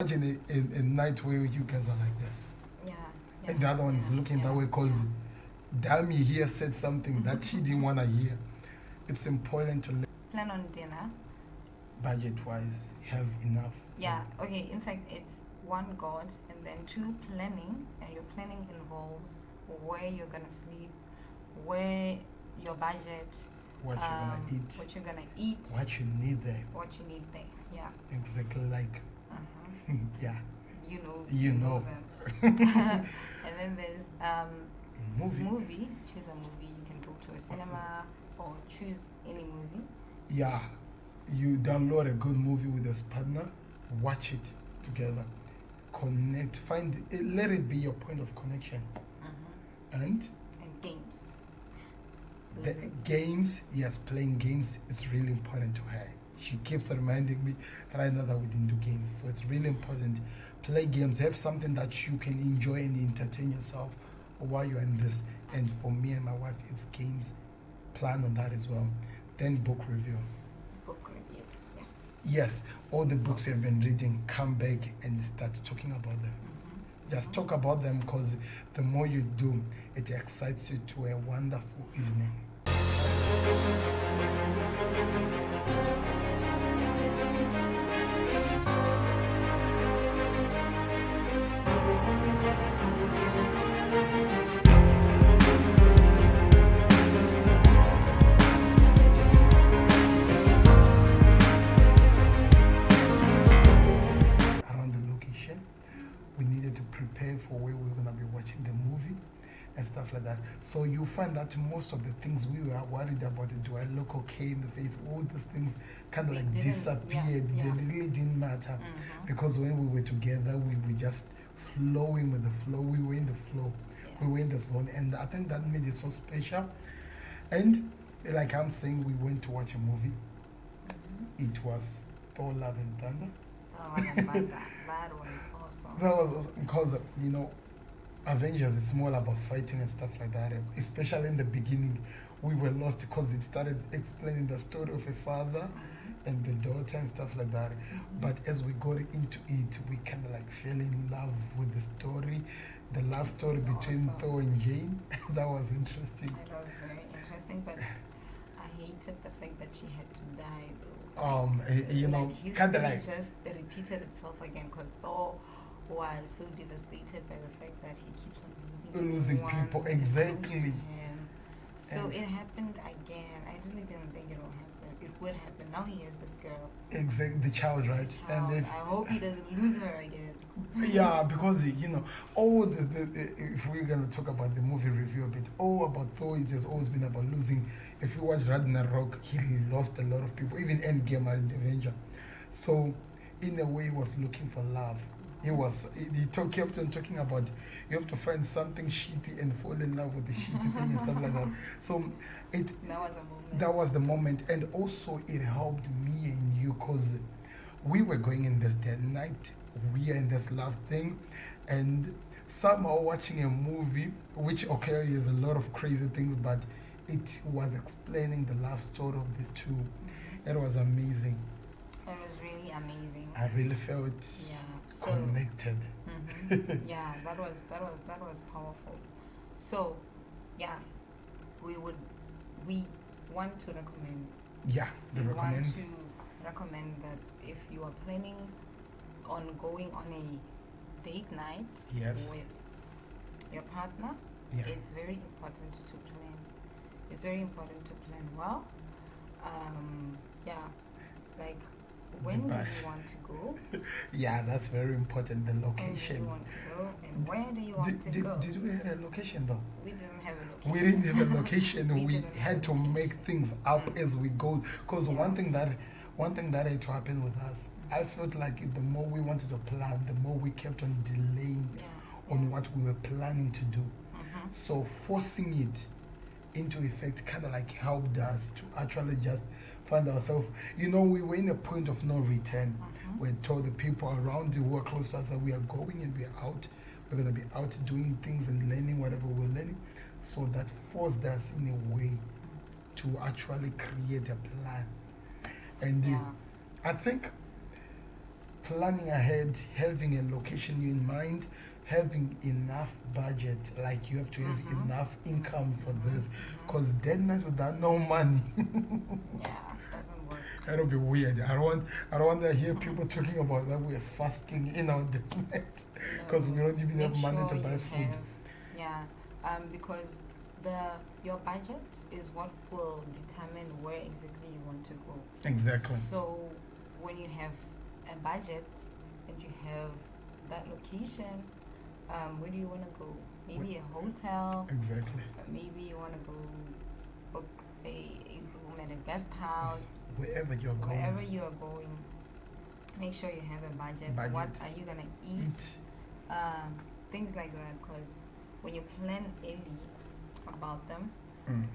Imagine a night where you guys are like this, Yeah, and the other one is looking that way because Dami here said something that she didn't want to hear. It's important to plan on dinner. budget-wise have enough. Yeah, okay, in fact, it's one, God, and then two, planning. And your planning involves where you're gonna sleep, where your budget, What you're gonna eat, what you're gonna eat, what you need there. what you need there. Yeah. Exactly like, yeah, You know them. And then there's movie. Choose a movie. You can go to a cinema or choose any movie. Yeah, you download a good movie with a partner, watch it together, connect, find it, let it be your point of connection. And games. the games, yes, playing games is really important to her. She keeps reminding me right now that we didn't do games, so it's really important. Play games, have something that you can enjoy and entertain yourself while you're in this. And for me and my wife, it's games. Plan on that as well. Then book review. Book review, yeah. Yes, all the books you've been reading, come back and start talking about them. Just talk about them because the more you do, it excites you to a wonderful evening. Around the location, we needed to prepare for where we were going to be watching the movie and stuff like that. So you find that most of the things we were worried about, do I look okay in the face, all these things kind of like disappeared. They really didn't matter because when we were together, we were just flowing with the flow. We were in the flow. We were in the zone. And I think that made it so special. And like I'm saying, we went to watch a movie. It was Thor Love and Thunder. Oh, that was awesome. That was awesome because, Avengers is more about fighting and stuff like that. Especially in the beginning, we were lost because it started explaining the story of a father and the daughter and stuff like that. But as we got into it, we kind of like fell in love with the story, the love story between Thor and Jane. That was interesting. It was very interesting, but I hated the fact that she had to die, though. Kind of like just repeated itself again because Thor was so devastated by the fact that he keeps on losing people. Exactly. So it happened again. I really didn't think it would happen. Now he has this girl. Exactly, the child, right? And I hope he doesn't lose her again. Yeah, because if we're gonna talk about the movie review a bit, about Thor, it has always been about losing. If you watch Ragnarok, he lost a lot of people, even Endgame and Avenger. So, in a way, he was looking for love. He kept on talking about you have to find something shitty and fall in love with the shitty thing and stuff like that. So that was a moment. That was the moment, and also it helped me and you because we were going in this dead night. We are in this love thing, and somehow watching a movie, which is a lot of crazy things, but it was explaining the love story of the two. It was amazing. It was really amazing. I really felt connected. Yeah, that was powerful. So, yeah, we want to recommend. Yeah, we want to recommend that if you are planning on going on a date night with your partner, it's very important to plan. It's very important to plan well. Like when do you want to go? Yeah, that's very important. The location. When do you want to go, and where do you want to go? Did we have a location though? We didn't have a location. We didn't have a location. we had to make things up as we go. Because one thing that had to happen with us, I felt like the more we wanted to plan, the more we kept on delaying on what we were planning to do. So forcing it into effect kind of like helped us to actually just find ourselves, we were in a point of no return. We told the people around who were close to us that we are going and we are out. We're going to be out doing things and learning whatever we're learning. So that forced us in a way to actually create a plan. And I think planning ahead, having a location in mind, having enough budget, like you have to have enough income for this, because that night without no money, yeah, doesn't work. That'll be weird. I don't want to hear people talking about that we're fasting in our night because we don't even have money to buy food. Because your budget is what will determine where exactly you want to go. Exactly. So when you have a budget and you have that location, where do you want to go? Maybe a hotel. Exactly. Maybe you want to go book a room at a guest house. Wherever you're going. Wherever you are going, make sure you have a budget. What are you gonna eat? Things like that. Because when you plan early about them,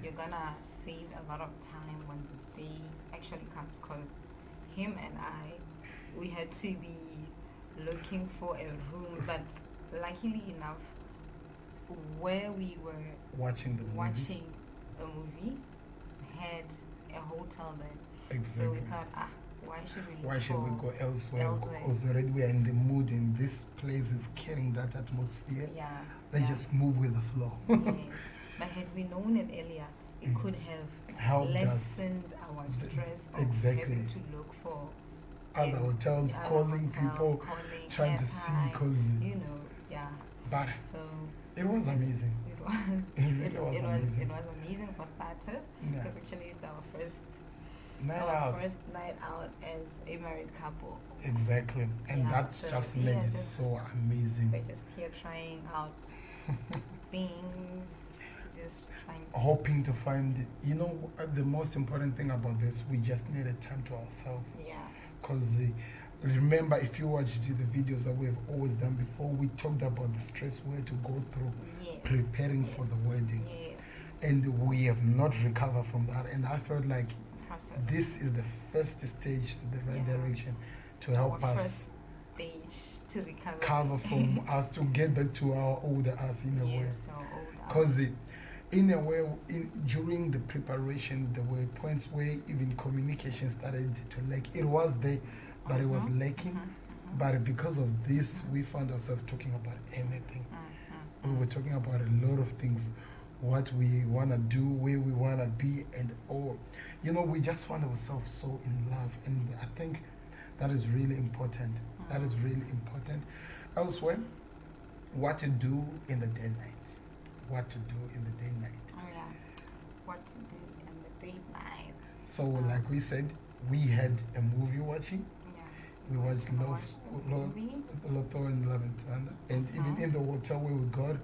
you're gonna save a lot of time when the day actually comes. Because him and I, we had to be looking for a room, but luckily enough, where we were watching a movie had a hotel there. Exactly. So we thought, why should we go elsewhere? Because already we are in the mood and this place is carrying that atmosphere. Yeah. Let's just move with the flow. Yes. But had we known it earlier, it could have lessened our stress of having to look for other hotels, calling people, trying to see, because But so it was amazing. It was amazing for starters, because actually it's our first night out as a married couple. Exactly, and that so just made it so amazing. We're just here trying out things, just hoping to find. The most important thing about this, we just needed time to ourselves. Yeah. Because remember, if you watched the videos that we've always done before, we talked about the stress we had to go through preparing for the wedding. Yes. And we have not recovered from that. And I felt like this is the first stage to the right direction to help us. First stage to recover from us, to get back to our older us in a way. Because in a way, during the preparation, there were points where even communication started to lack. It was there, but it was lacking. But because of this, we found ourselves talking about anything. We were talking about a lot of things, what we want to do, where we want to be, and all. We just found ourselves so in love. And I think that is really important. That is really important. Elsewhere, what to do in the day night. What to do in the day night. Oh yeah, what to do in the day night. So like we said, we had a movie watching. Yeah. We watched Lotho and Love and Thunder. And even in the hotel where we got,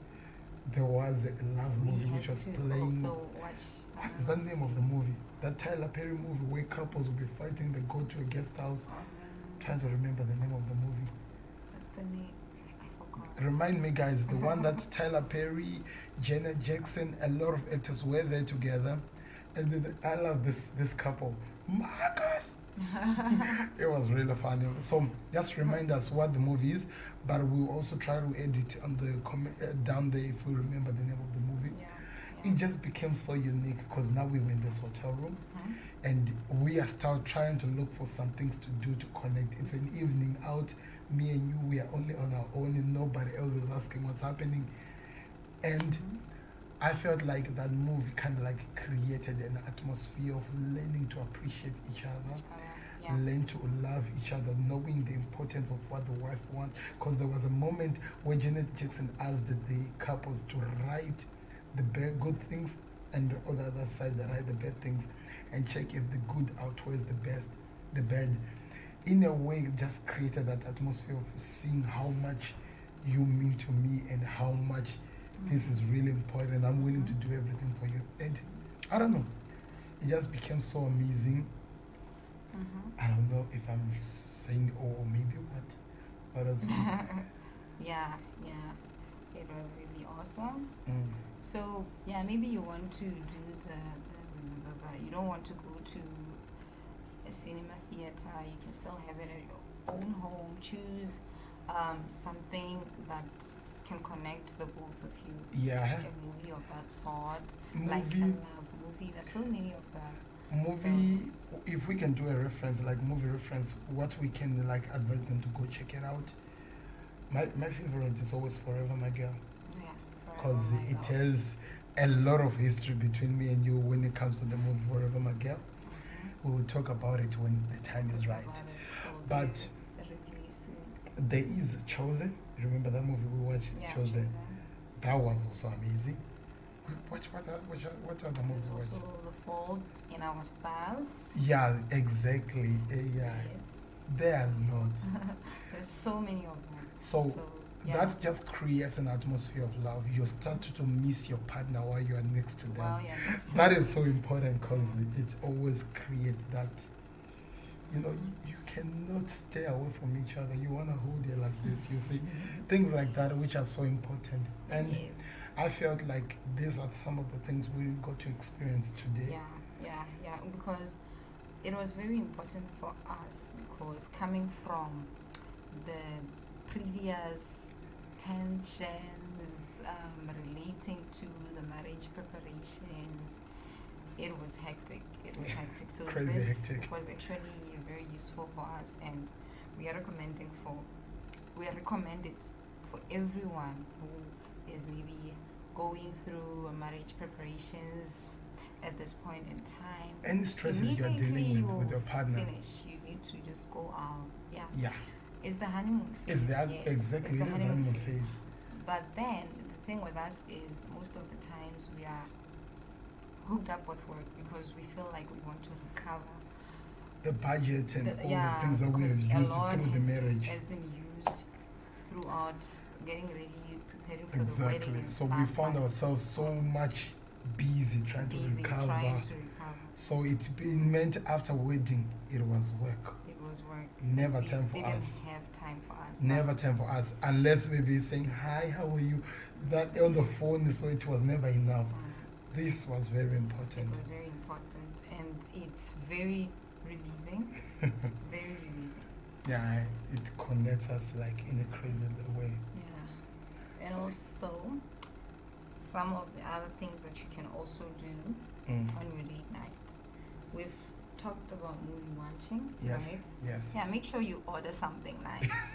there was a love movie which was playing. What is the name of the movie? That Tyler Perry movie where couples will be fighting, they go to a guest house. Trying to remember the name of the movie. What's the name? Remind me, guys, the one that Tyler Perry, Janet Jackson, a lot of actors were there together. And then I love this couple. Marcus! It was really funny. So just remind us what the movie is, but we'll also try to edit on the down there if we remember the name of the movie. It just became so unique because now we were in this hotel room and we are still trying to look for some things to do to connect. It's an evening out. Me and you, we are only on our own and nobody else is asking what's happening. And I felt like that movie kind of like created an atmosphere of learning to appreciate each other, learn to love each other, knowing the importance of what the wife wants. Because there was a moment where Janet Jackson asked the couples to write the good things and on the other side they write the bad things and check if the good outweighs the bad. In a way, it just created that atmosphere of seeing how much you mean to me and how much this is really important. I'm willing to do everything for you. And I don't know, it just became so amazing. I don't know if I'm saying maybe what else. Yeah, it was really awesome. So maybe you want to do the you don't want to go to a cinema theater. You can still have it at your own home. Choose something that can connect the both of you. Yeah. A movie of that sort, like a love movie. There's so many of them. Movie, so, if we can do a reference, like movie reference, what we can like advise them to go check it out. My favorite is always Forever My Girl. Yeah. Because it has a lot of history between me and you when it comes to the movie Forever My Girl. We will talk about it when the time is right. But there is Chosen. Remember that movie we watched, Chosen? That was also amazing. What other movies we watched? Also The Fault in Our Stars. Yeah, exactly. Yeah. Yes. There are a lot. There's so many of them. So that just creates an atmosphere of love. You start to miss your partner while you are next to them. That is so important because it always creates that, you cannot stay away from each other. You want to hold it like this, you see. Things like that which are so important. And I felt like these are some of the things we got to experience today. Yeah, because it was very important for us because coming from the previous tensions relating to the marriage preparations, it was hectic. So this hectic. Was actually very useful for us, and we are recommended for everyone who is maybe going through marriage preparations at this point in time. Any stresses you are dealing with your partner. You need to just go out. Yeah. It's the honeymoon phase. Exactly the honeymoon phase. But then the thing with us is most of the times we are hooked up with work because we feel like we want to recover. The budget and all the things that we have used through the marriage has been used throughout getting ready, preparing for the wedding. And so we found ourselves so much busy trying to recover. So it meant after wedding it was work. Never time for us. Never time for us. Unless maybe saying, hi, how are you? That on the phone, so it was never enough. This was very important. It was very important. And it's very relieving. Very relieving. Yeah, it connects us like in a crazy way. Yeah. And also, some of the other things that you can also do on your date night. We've talked about movie watching, right? Yes. Yeah, make sure you order something nice.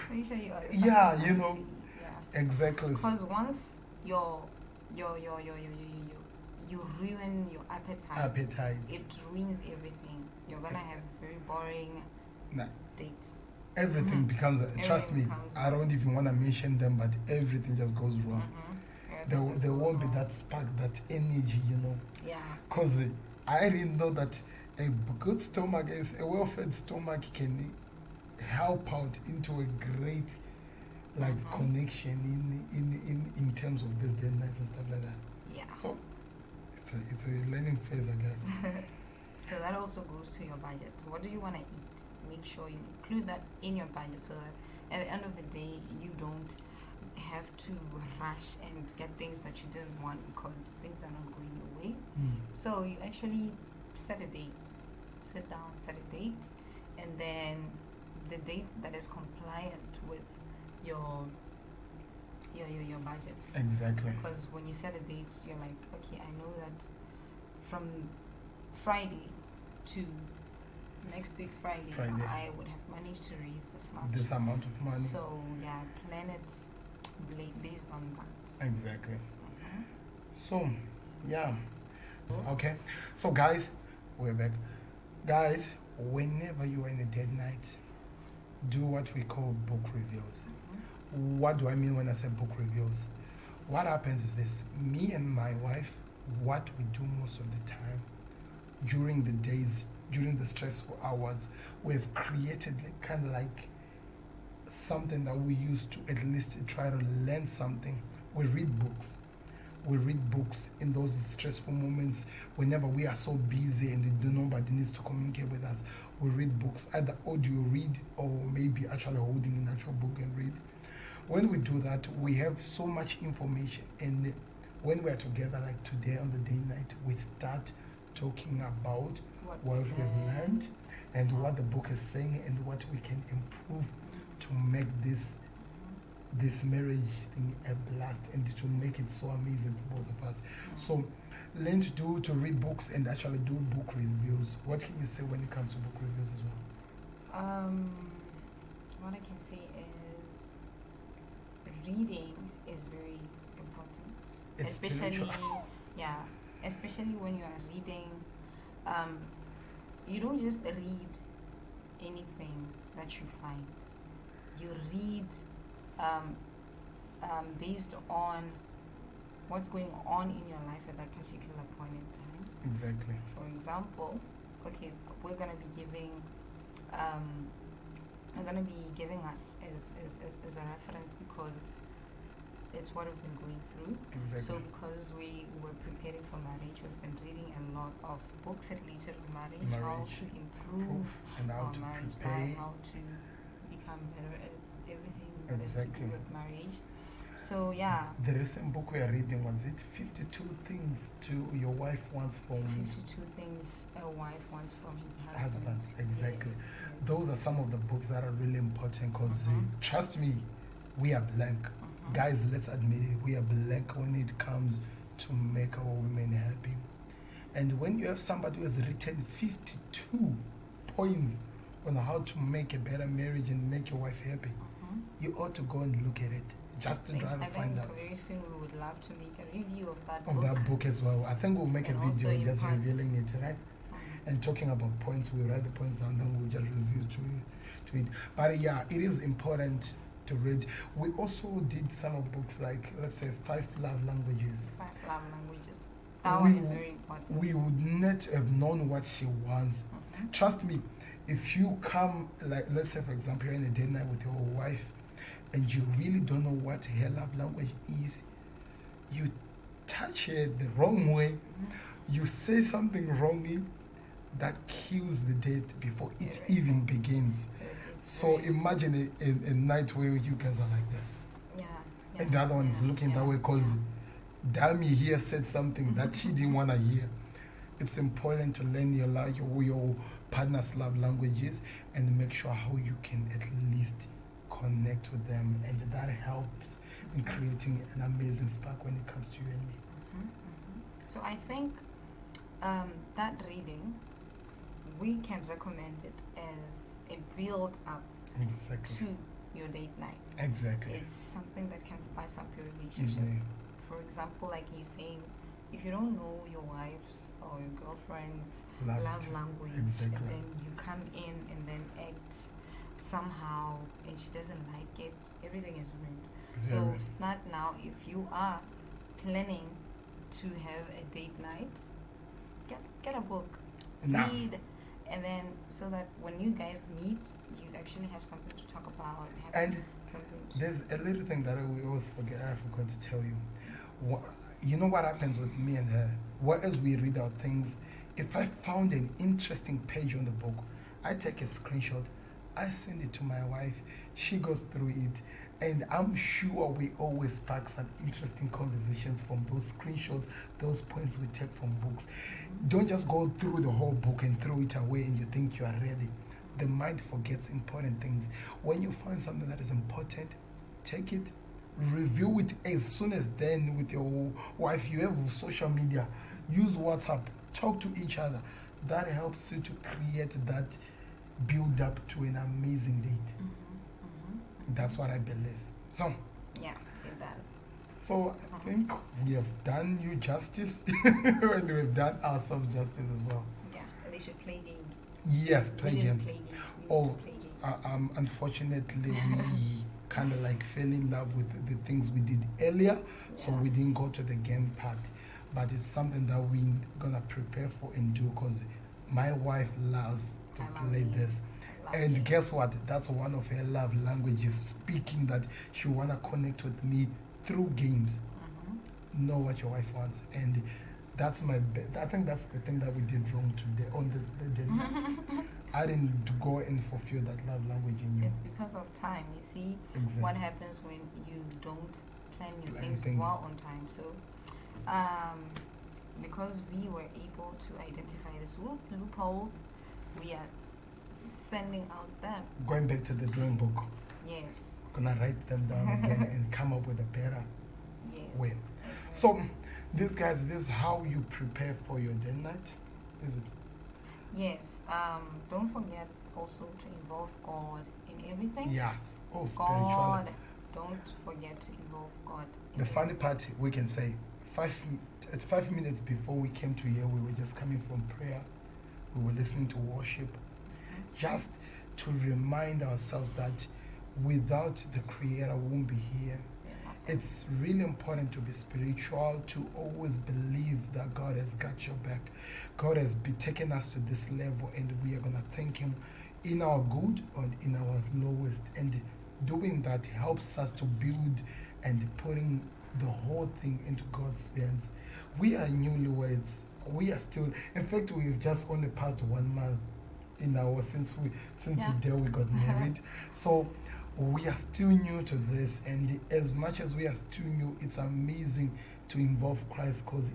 Make sure you order something nice. Exactly. Because once you ruin your appetite, it ruins everything. You're gonna have very boring dates. Everything becomes. Trust me, I don't even want to mention them, but everything just goes wrong. There won't be that spark, that energy, Yeah. Because I didn't know that a good stomach, a well-fed stomach can help out into a great connection in terms of this day and night and stuff like that. Yeah. So it's a learning phase, I guess. So that also goes to your budget. What do you want to eat? Make sure you include that in your budget so that at the end of the day you don't have to rush and get things that you didn't want because things are not going your way. So you actually set a date. Sit down, set a date, and then the date that is compliant with your budget. Exactly. Because when you set a date, you're like, okay, I know that from Friday to next week Friday, I would have managed to raise this amount of money. So plan it based on that. Exactly. So okay. So guys, we're back. Guys, whenever you are in a date night, do what we call book reviews. What do I mean when I say book reviews? What happens is this: me and my wife, what we do most of the time during the days, during the stressful hours, we've created kind of like something that we use to at least try to learn something. We read books. We read books in those stressful moments whenever we are so busy and nobody needs to communicate with us. We read books, either audio read or maybe actually holding an actual book and read. When we do that, we have so much information, and when we are together like today on the day night, we start talking about what we have learned and what the book is saying and what we can improve to make this this marriage thing a blast and to make it so amazing for both of us. So learn to read books and actually do book reviews. What can you say when it comes to book reviews as well? What I can say is reading is very important. It's especially spiritual. especially when you are reading. You don't just read anything that you find. You read based on what's going on in your life at that particular point in time. Exactly. For example, okay, we're gonna be giving us as a reference because it's what we've been going through. Exactly. So because we were preparing for marriage, we've been reading a lot of books related to marriage, how to improve and how our to marriage prepare. life, how to become better at everything that is to Exactly. do with marriage. So yeah. The recent book we are reading, was it 52 things to your wife wants from 52 things a wife wants from his husband. Exactly. Yes. Those are some of the books that are really important because trust me, we are blank. Guys, let's admit it, we are blank when it comes to make our women happy. And when you have somebody who has written 52 points on how to make a better marriage and make your wife happy, you ought to go and look at it just to try to find out. Very soon we would love to make a review of that book. Of that book as well. I think we'll make a video just revealing it, right? And talking about points, we'll write the points down, then we'll just review to it. But yeah, it is important to read. We also did some of books like, let's say, 5 love languages. 5 love languages. That one is very important. We would not have known what she wants. Trust me, if you come, like, let's say, for example, you're in a date night with your wife and you really don't know what her love language is, you touch her the wrong way, you say something wrongly, that kills the date before it even begins. So imagine a night where you guys are like this. And the other one is looking that way because Dami here said something that she didn't want to hear. It's important to learn your partner's love languages and make sure how you can at least connect with them, and that helps in creating an amazing spark when it comes to you and me. So I think that reading, we can recommend it as a build up to your date night. Exactly. It's something that can spice up your relationship. For example, like he's saying, if you don't know your wife's or your girlfriend's love language, and then you come in and then act somehow and she doesn't like it, everything is ruined. So start now. If you are planning to have a date night, get a book, read, and then so that when you guys meet, you actually have something to talk about. There's a little thing that we always forget. I forgot to tell you. You know what happens with me and her? As we read our things, if I found an interesting page on the book, I take a screenshot, I send it to my wife, she goes through it, and I'm sure we always spark some interesting conversations from those screenshots, those points we take from books. Don't just go through the whole book and throw it away and you think you are ready. The mind forgets important things. When you find something that is important, take it, review it as soon as then with your wife. You have social media, use WhatsApp, talk to each other. That helps you to create that build up to an amazing date. That's what I believe. So yeah, it does. So I think we have done you justice and we've done ourselves justice as well. Yeah, they should play games. Yes, play games. Unfortunately, we kind of like fell in love with the things we did earlier, so we didn't go to the game part. But it's something that we're gonna prepare for and do because my wife loves to play this. And guess what? That's one of her love languages, speaking that she wanna connect with me through games. Know what your wife wants, and that's I think that's the thing that we did wrong today on this bed. I didn't go and fulfill that love language in you. It's because of time. You see what happens when you don't plan your things well on time. So, because we were able to identify these loopholes, we are sending out them. Going back to the drawing book. Yes. We're gonna write them down again and come up with a better way. Exactly. So, this is how you prepare for your date night, is it? Yes. Don't forget also to involve God in everything. Yes. Oh, God. Don't forget to involve God. The funny part, we can say, 5 minutes before we came to here, we were just coming from prayer. We were listening to worship. Just to remind ourselves that without the Creator, we won't be here. It's really important to be spiritual, to always believe that God has got your back. God has taken us to this level, and we are going to thank Him in our good and in our lowest. And doing that helps us to build and putting the whole thing into God's hands. We are newlyweds. We are still, in fact, we've just only passed 1 month since the day we got married. So we are still new to this, and as much as we are still new, it's amazing to involve Christ, because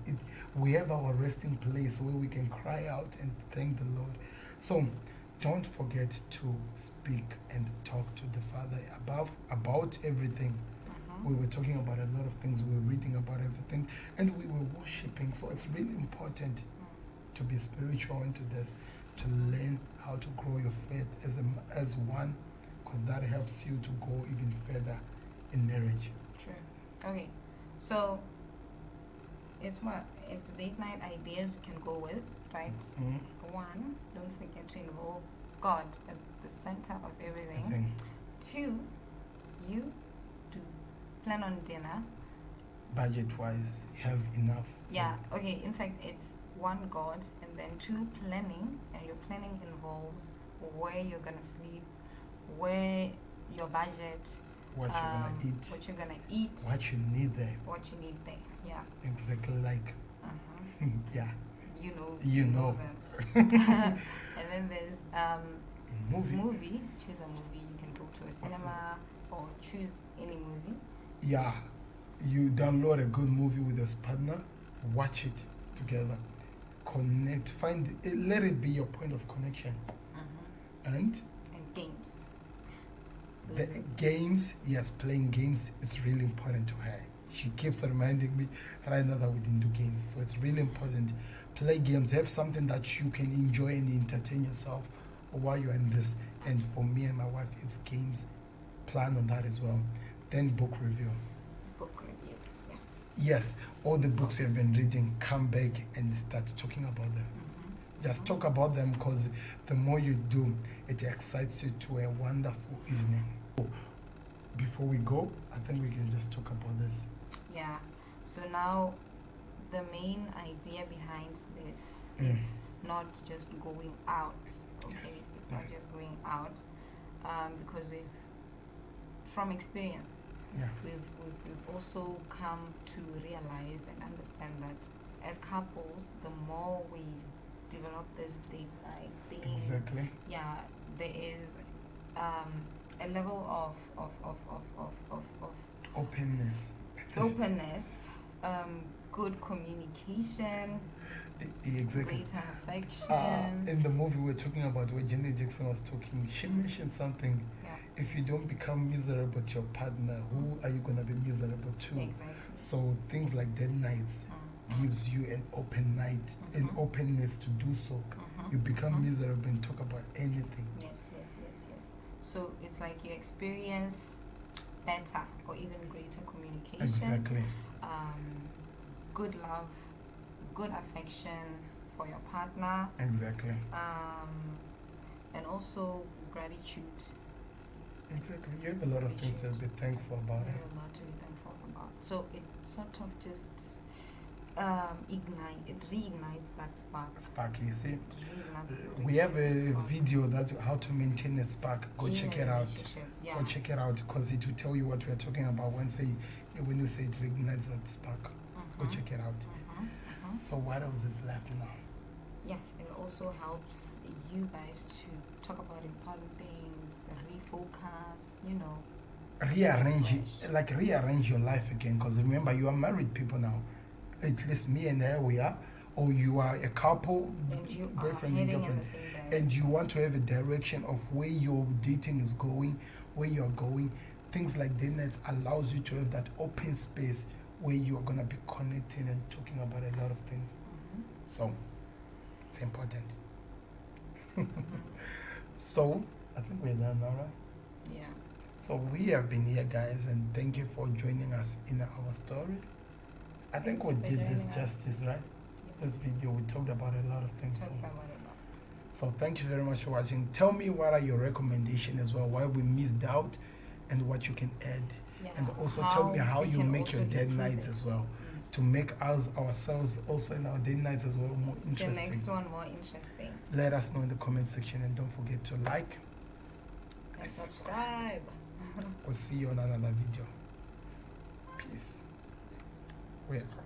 we have our resting place where we can cry out and thank the Lord. So don't forget to speak and talk to the Father about everything. We were talking about a lot of things, we were reading about everything, and we were worshiping. So it's really important to be spiritual into this, to learn how to grow your faith as one, because that helps you to go even further in marriage. True. Okay, so it's date night ideas you can go with, right? One, don't forget to involve God at the center of everything. Two, you do plan on dinner. Budget-wise, have enough. Yeah, okay, in fact, it's one, God, and then two, planning, and your planning involves where you're going to sleep, where your budget, what you're gonna eat, what you need there, yeah, exactly, like yeah, you know them. And then there's movie. Choose a movie. You can go to a cinema or choose any movie. Yeah, you download a good movie with your partner, watch it together, connect, let it be your point of connection. And games. The games, yes, playing games is really important to her. She keeps reminding me right now that we didn't do games. So it's really important. Play games, have something that you can enjoy and entertain yourself while you're in this. And for me and my wife, it's games. Plan on that as well. Then book review. Yeah. Yes, all the books you've been reading, come back and start talking about them. Just talk about them, because the more you do, it excites you to a wonderful evening. Before we go, I think we can just talk about this. Yeah. So now, the main idea behind this is not just going out. Okay, yes. It's not just going out, because from experience, we've also come to realize and understand that as couples, the more we develop this date night thing. Exactly. Yeah, there is a level of openness. Good communication. Exactly. Greater affection. In the movie we're talking about, where Jenny Jackson was talking, she mentioned something. Yeah. If you don't become miserable to your partner, who are you gonna be miserable to? Exactly. So things like that nights gives you an open night, an openness to do so. You become miserable and talk about anything. Yes. So it's like you experience better or even greater communication. Exactly. Good love, good affection for your partner. Exactly. And also gratitude. Exactly. You have a lot of things to be thankful about. You have a lot to be thankful about. So it sort of just reignites that spark. You see, we have a video that how to maintain that spark. Go check it out. Go check it out, because it will tell you what we are talking about when you say it reignites that spark. Go check it out. So what else is left now? Yeah, it also helps you guys to talk about important things, refocus, rearrange your life again, because remember, you are married people now. At least me and her, we are. Or you are a couple, boyfriend and girlfriend, and you want to have a direction of where your dating is going, where you're going. Things like date nights allows you to have that open space where you're gonna be connecting and talking about a lot of things. So it's important. So I think we're done now, right? Yeah. So we have been here, guys, and thank you for joining us in our story. I think we did this justice, right? This video, we talked about a lot of things. So thank you very much for watching. Tell me what are your recommendations as well, why we missed out, and what you can add. Yeah. And also tell me how you make your date nights as well, to make us ourselves also in our date nights as well more interesting. The next one more interesting. Let us know in the comment section, and don't forget to like and subscribe. We'll see you on another video. Peace. We are out.